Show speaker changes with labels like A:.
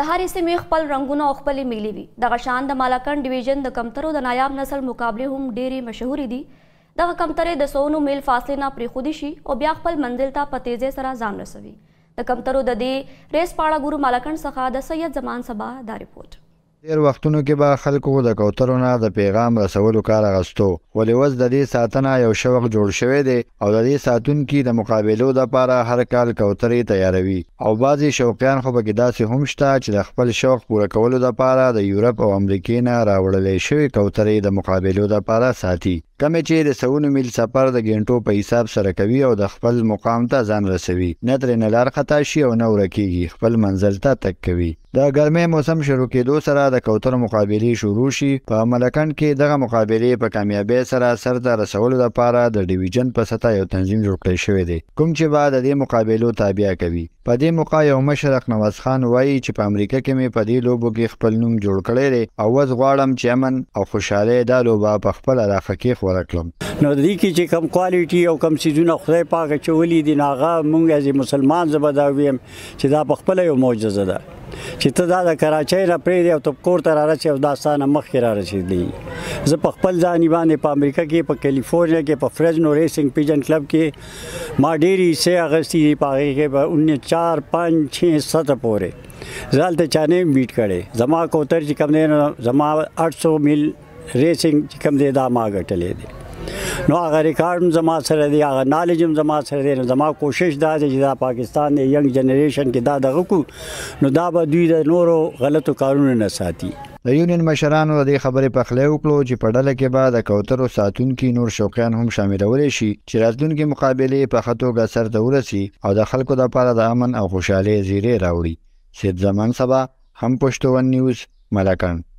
A: د هرې سیمې خپل رنګونه او خپلې میلې وي. دغه شان د مالاکنډ ډیویژن د کمترو د نایاب نسل مقابلې هم ډېرې مشهورې دي. دغه کمترې د 100 میل فاصلې نه پرېښودی شي او بیا خپل منزل ته په تیزۍ سره ځان رسوي. د کمترو د دې ریس په اړه ګورو مالاکنډ څخه د سید زمان سبا دا ریپورټ.
B: ډېر وختونو کې به خلکو د کوترو نه د پیغام رسولو کار اخیستو، ولې اوس د دې ساتنه یو شوق جوړ شوی دی او د دې ساتونکي د مقابلو دپاره هر کال کوترې تیاروي. او بعضې شوقیان خو پکې داسې هم شته چې د خپل شوق پوره کولو دپاره د یورپ او امریکې نه راوړلې شوې کوترې د مقابلو دپاره ساتي، کمې چې د 100 میل سفر د ګینټو په حساب سره کوي او د خپل مقام ته ځان رسوي. نه ترې نه لار خطا شي او نه ورکېږي، خپل منزل ته تګ کوي. د ګرمۍ موسم شروع کېدو سره د کوترو مقابلې شروع شي. په مالاکنډ کې دغه مقابلې په کامیابۍ سره سرته رسولو لپاره د ډیویژن په سطحه یو تنظیم جوړ کړی شوی دی، کوم چې به د دې مقابلو تابع کوي. په دې موقع یو مشر اقنواس خان وایي چې په امریکا کې مې په دې لوبو کې خپل نوم جوړ کړی دی او اوس غواړم چې امن او خوشحالۍ دا لوبه په خپل علاقه کې خپره کړم.
C: نو د دې کې چې کم کوالټي او کم سیزونه خدای پاک اچولي دي، نو هغه موږ از مسلمان زه به دا ویم چې دا په خپله یو معجزه ده چې ته دا د کراچۍ نه پرېږدې او ته کور ته رارسې او دا ستا نه مخکې رارسېدلی. زه په خپل ځاني باندې په امریکا کې په کیلیفورنیا کې په فرزنو ریسنګ پیجن کلب کې ما ډېرې حصې اخیستې دي. په هغې کې به 4 5 6 7 پورې زه هلته چا نه بیټ کړی. زما کوتر چې کوم دی نو زما 800 میل ریسنګ چې کوم دی دا ما ګټلی دی. نو هغه ریکارډ هم زما سره دی، هغه نالج هم زما سره دی. نو زما کوشش دا دی چې دا پاکستان د ینګ جنریشن کې دا دغه کړو نو دا به دوی د نورو غلطو کارونو نه ساتي.
B: د یونین مشرانو د دې خبرې پخلی وکړو چې په ډله کې به د کوترو ساتونکي نور شوقیان هم شاملولی شي چې راتلونکي مقابلې په ښه توګه سرته ورسي او د خلکو دپاره د امن او خوشحالۍ زیری راوړي. سید زمان سبا، هم پښتو ون نیوز، مالاکنډ.